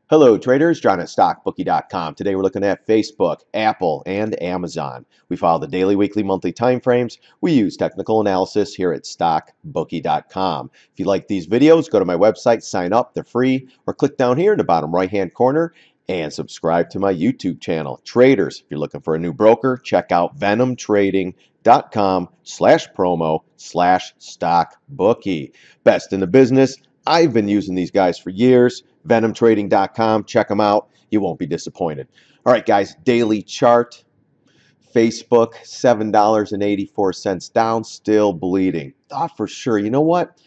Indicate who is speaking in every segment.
Speaker 1: Hello traders, John at StockBookie.com. Today we're looking at Facebook, Apple, and Amazon. We follow the daily, weekly, monthly time frames. We use technical analysis here at StockBookie.com. If you like these videos, go to my website, sign up, they're free, or click down here in the bottom right-hand corner and subscribe to my YouTube channel. Traders, if you're looking for a new broker, check out venomtrading.com/promo/StockBookie. Best in the business. I've been using these guys for years. venomtrading.com. Check them out. You won't be disappointed. All right, guys, daily chart. Facebook, $7.84 down, still bleeding. Thought for sure. You know what?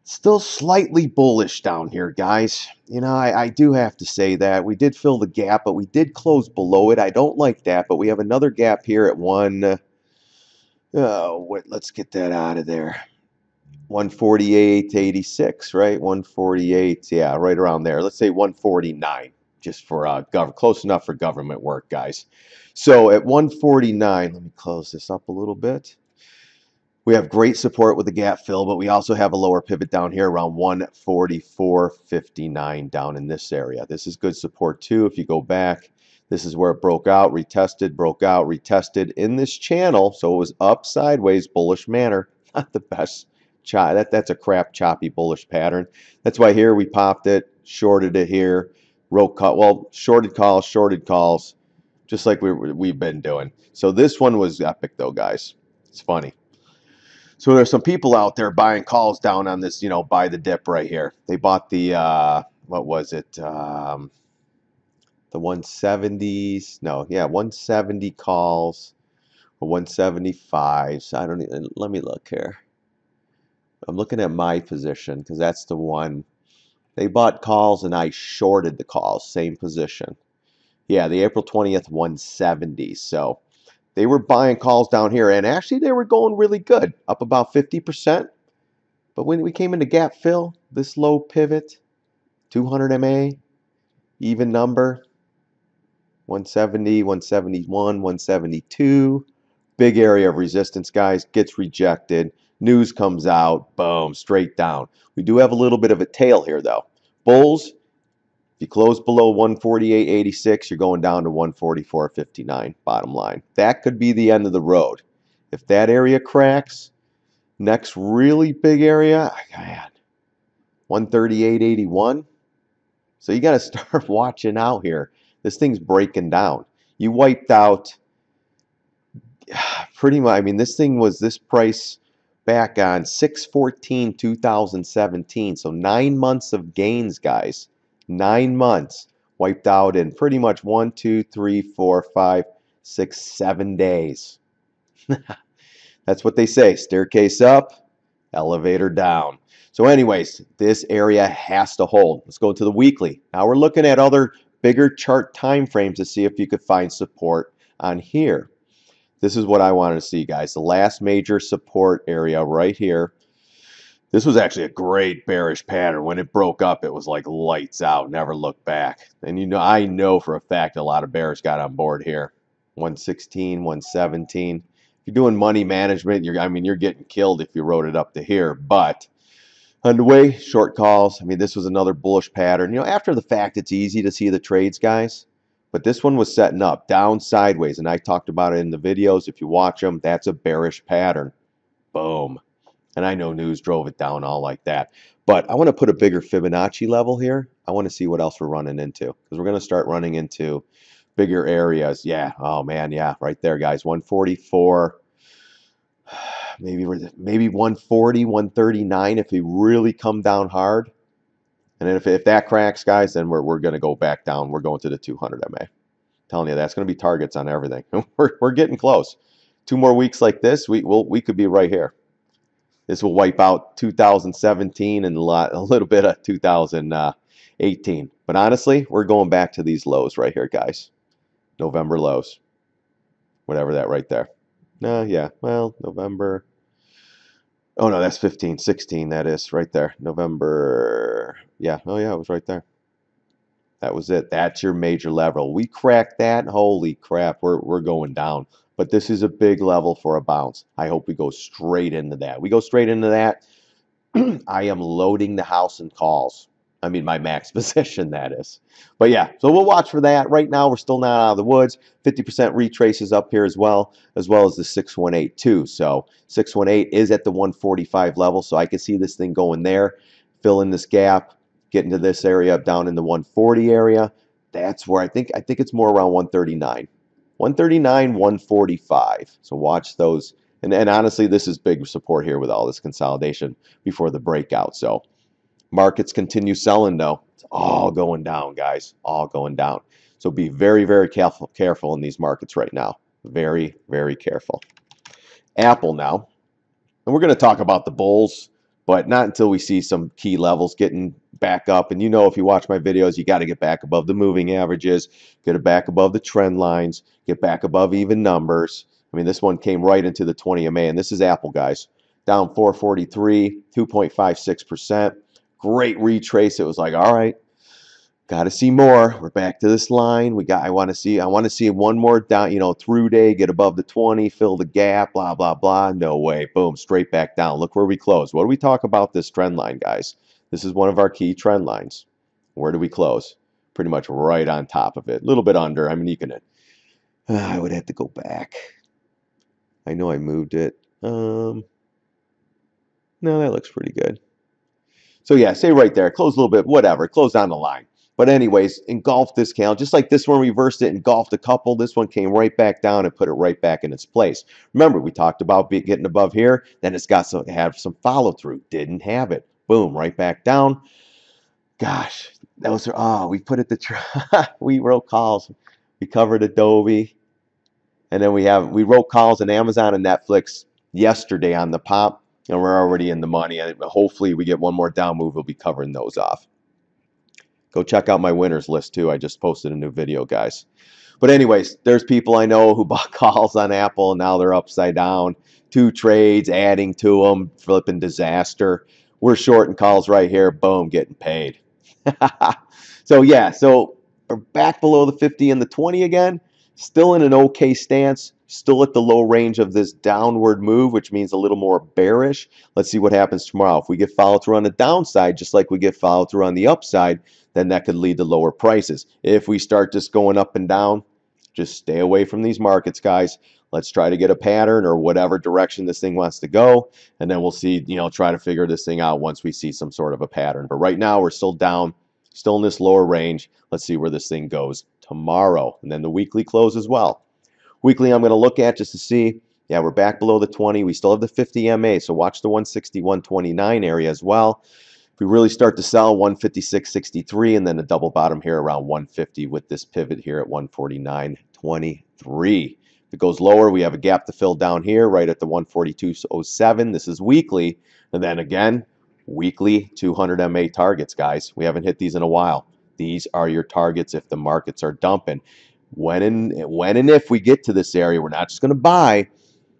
Speaker 1: Still slightly bullish down here, guys. You know, I do have to say that. We did fill the gap, but we did close below it. I don't like that, but we have another gap here at let's get that out of there. 148.86, right? 148, yeah, right around there. Let's say 149, just for close enough for government work, guys. So at 149, let me close this up a little bit. We have great support with the gap fill, but we also have a lower pivot down here around 144.59 down in this area. This is good support too. If you go back, this is where it broke out, retested, broke out, retested in this channel. So it was up sideways, bullish manner. Not the best. That's a crap choppy bullish pattern. That's why here we popped it, shorted it here, shorted calls, just like we've been doing. So this one was epic though, guys. It's funny. So there's some people out there buying calls down on this, you know, buy the dip right here. They bought the what was it? The 170s. No, yeah, 170 calls, or 175s. I don't even, let me look here. I'm looking at my position because that's the one. They bought calls and I shorted the calls, same position. Yeah, the April 20th 170. So they were buying calls down here, and actually they were going really good, up about 50%. But when we came into gap fill, this low pivot, 200 MA, even number, 170, 171, 172, big area of resistance, guys, gets rejected. News comes out, boom, straight down. We do have a little bit of a tail here, though. Bulls, if you close below 148.86, you're going down to 144.59, bottom line. That could be the end of the road. If that area cracks, next really big area, man, 138.81. So you got to start watching out here. This thing's breaking down. You wiped out pretty much, I mean, this price back on 6/14/2017. So 9 months of gains, guys. 9 months wiped out in pretty much 1, 2, 3, 4, 5, 6, 7 days. That's what they say. Staircase up, elevator down. So anyways, this area has to hold. Let's go to the weekly. Now we're looking at other bigger chart time frames to see if you could find support on here. This is what I wanted to see, guys. The last major support area right here. This was actually a great bearish pattern. When it broke up, it was like lights out, never looked back. And you know, I know for a fact a lot of bears got on board here. 116, 117. If you're doing money management, you're getting killed if you wrote it up to here. But underway, short calls. I mean, this was another bullish pattern. You know, after the fact, it's easy to see the trades, guys. But this one was setting up down sideways, and I talked about it in the videos. If you watch them, that's a bearish pattern. Boom. And I know news drove it down all like that. But I want to put a bigger Fibonacci level here. I want to see what else we're running into, because we're going to start running into bigger areas. Yeah. Oh, man. Yeah. Right there, guys. 144. Maybe 140, 139 if we really come down hard. And then if that cracks, guys, then we're going to go back down. We're going to the 200 MA. I'm telling you, that's going to be targets on everything. We're getting close. 2 more weeks like this, we could be right here. This will wipe out 2017 and a little bit of 2018. But honestly, we're going back to these lows right here, guys. November lows. Whatever that right there. Yeah, well, November. Oh, no, that's 15, 16, that is, right there. November, yeah, oh, yeah, it was right there. That was it. That's your major level. We cracked that, holy crap, we're going down. But this is a big level for a bounce. I hope we go straight into that. We go straight into that, I am loading the house in calls. I mean, my max position, that is. But yeah, so we'll watch for that. Right now, we're still not out of the woods. 50% retraces up here as well as the 618 too. So 618 is at the 145 level, so I can see this thing going there, fill in this gap, get into this area down in the 140 area. That's where I think it's more around 139. 139, 145. So watch those. And honestly, this is big support here with all this consolidation before the breakout. So markets continue selling though. It's all going down, guys. All going down. So be very, very careful in these markets right now. Very, very careful. Apple now. And we're going to talk about the bulls, but not until we see some key levels getting back up. And you know, if you watch my videos, you got to get back above the moving averages, get it back above the trend lines, get back above even numbers. I mean, this one came right into the 20 MA, and this is Apple, guys. Down 443, 2.56%. Great retrace. It was like, all right, got to see more. We're back to this line. I want to see one more down, through day, get above the 20, fill the gap, blah, blah, blah. No way. Boom, straight back down. Look where we close. What do we talk about this trend line, guys? This is one of our key trend lines. Where do we close? Pretty much right on top of it. A little bit under. I mean, you can, I would have to go back. I know I moved it. No, that looks pretty good. So yeah, say right there, close a little bit, whatever, close on the line. But anyways, engulfed this candle, just like this one reversed it, engulfed a couple, this one came right back down and put it right back in its place. Remember, we talked about getting above here, then it's got to have some follow through. Didn't have it. Boom, right back down. Gosh, those are, we put it to, we wrote calls. We covered Adobe. And then we wrote calls on Amazon and Netflix yesterday on the pop. And we're already in the money, and hopefully we get one more down move. We'll be covering those off. Go check out my winners list too. I just posted a new video, guys. But anyways, there's people I know who bought calls on Apple, and now they're upside down. 2 trades, adding to them, flipping disaster. We're shorting calls right here. Boom, getting paid. So yeah, so we're back below the 50 and the 20 again. Still in an okay stance. Still at the low range of this downward move, which means a little more bearish. Let's see what happens tomorrow. If we get follow through on the downside, just like we get follow through on the upside, then that could lead to lower prices. If we start just going up and down, just stay away from these markets, guys. Let's try to get a pattern or whatever direction this thing wants to go, and then we'll see, try to figure this thing out once we see some sort of a pattern. But right now, we're still down, still in this lower range. Let's see where this thing goes tomorrow, and then the weekly close as well. Weekly, I'm going to look at just to see. Yeah, we're back below the 20. We still have the 50 MA, so watch the 160, 129 area as well. If we really start to sell, 156.63, and then a double bottom here around 150 with this pivot here at 149.23. If it goes lower, we have a gap to fill down here right at the 142.07. This is weekly. And then again, weekly 200 MA targets, guys. We haven't hit these in a while. These are your targets if the markets are dumping. When and if we get to this area, we're not just going to buy,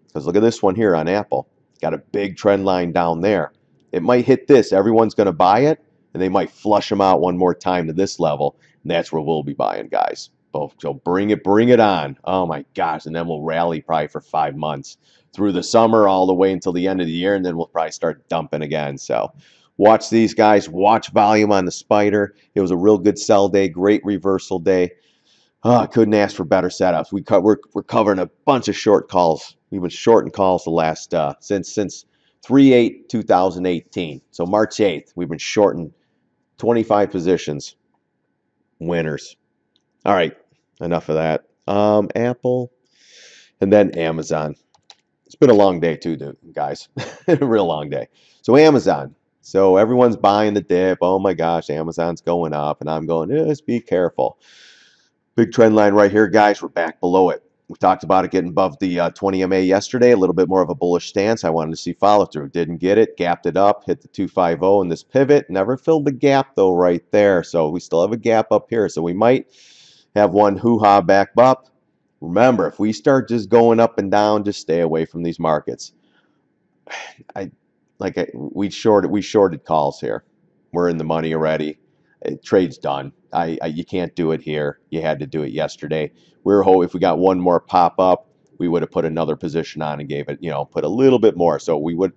Speaker 1: because look at this one here on Apple. Got a big trend line down there. It might hit this. Everyone's going to buy it, and they might flush them out one more time to this level, and that's where we'll be buying, guys. So bring it on. Oh, my gosh, and then we'll rally probably for 5 months through the summer all the way until the end of the year, and then we'll probably start dumping again. So watch these guys. Watch volume on the spider. It was a real good sell day, great reversal day. Oh, I couldn't ask for better setups. We're covering a bunch of short calls. We've been shorting calls the last since 3/8/2018. So March 8th, we've been shorting 25 positions. Winners. All right, enough of that. Apple, and then Amazon. It's been a long day too, guys. A real long day. So Amazon. So everyone's buying the dip. Oh my gosh, Amazon's going up, and I'm going, just be careful. Big trend line right here, guys. We're back below it. We talked about it getting above the 20 MA yesterday. A little bit more of a bullish stance. I wanted to see follow through. Didn't get it. Gapped it up. Hit the 250 in this pivot. Never filled the gap though right there. So we still have a gap up here. So we might have one hoo-ha back up. Remember, if we start just going up and down, just stay away from these markets. We shorted calls here. We're in the money already. Trade's done. You can't do it here. You had to do it yesterday. If we got one more pop up, we would have put another position on and gave it, put a little bit more. So we would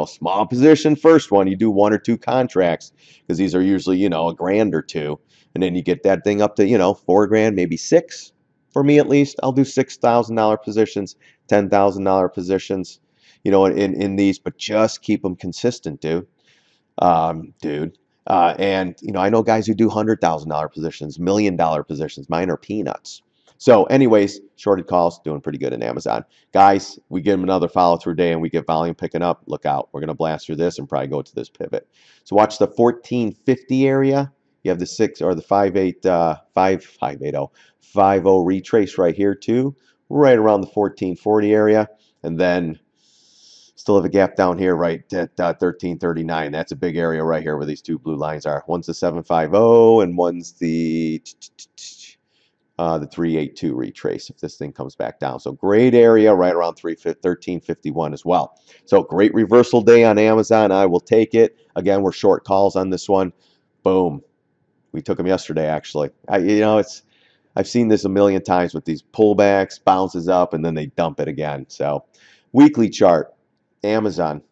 Speaker 1: Small position first one. You do 1 or 2 contracts because these are usually, a grand or two. And then you get that thing up to, 4 grand, maybe 6 for me at least. I'll do $6,000 positions, $10,000 positions, in these, but just keep them consistent, dude. And I know guys who do $100,000 positions, $1 million positions. Mine are peanuts. So, anyways, shorted calls doing pretty good in Amazon. Guys, we give them another follow through day and we get volume picking up. Look out. We're going to blast through this and probably go to this pivot. So watch the 1450 area. You have the 6 or the 580 retrace right here too, right around the 1440 area. And then still have a gap down here right at 1339. That's a big area right here where these 2 blue lines are. One's the 750 and one's the 382 retrace if this thing comes back down. So great area right around 1351 as well. So great reversal day on Amazon. I will take it. Again, we're short calls on this one. Boom. We took them yesterday, actually. I've seen this a million times with these pullbacks, bounces up, and then they dump it again. So weekly chart, Amazon,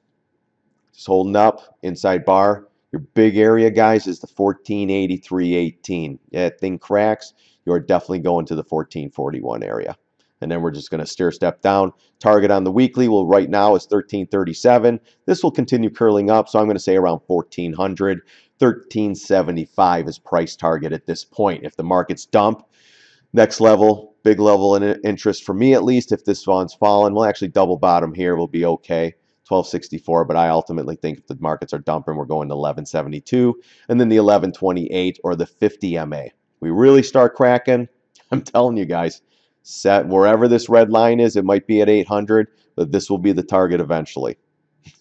Speaker 1: just holding up, inside bar. Your big area, guys, is the 1483.18. That thing cracks, you're definitely going to the 1441 area. And then we're just going to stair step down. Target on the weekly, well, right now is 1337. This will continue curling up, so I'm going to say around 1400. 1375 is price target at this point. If the markets dump, next level, big level in interest for me at least. If this one's fallen, we'll actually double bottom here. We'll be okay. 1264, but I ultimately think if the markets are dumping, we're going to 1172 and then the 1128 or the 50 MA. We really start cracking. I'm telling you guys, set wherever this red line is, it might be at 800, but this will be the target eventually.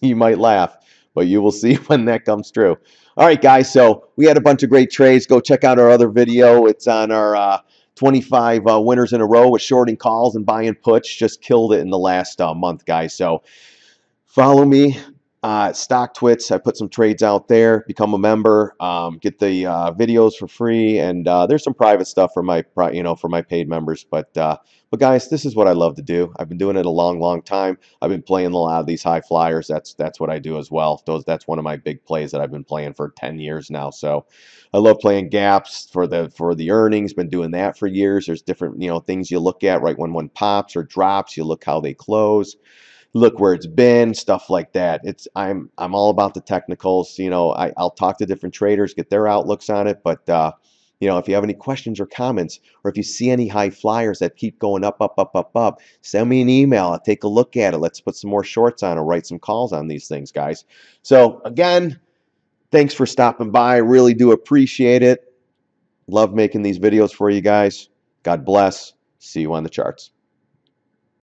Speaker 1: You might laugh, but you will see when that comes true. All right, guys, so we had a bunch of great trades. Go check out our other video. It's on our 25 winners in a row with shorting calls and buying puts. Just killed it in the last month, guys. So follow me, StockTwits. I put some trades out there. Become a member. Get the videos for free, and there's some private stuff for my paid members. But guys, this is what I love to do. I've been doing it a long time. I've been playing a lot of these high flyers. That's what I do as well. That's one of my big plays that I've been playing for 10 years now. So I love playing gaps for the earnings. Been doing that for years. There's different things you look at right when one pops or drops. You look how they close. Look where it's been, stuff like that. I'm all about the technicals. I'll talk to different traders, get their outlooks on it. But if you have any questions or comments, or if you see any high flyers that keep going up, send me an email. I'll take a look at it. Let's put some more shorts on or write some calls on these things, guys. So again, thanks for stopping by. I really do appreciate it. Love making these videos for you guys. God bless. See you on the charts.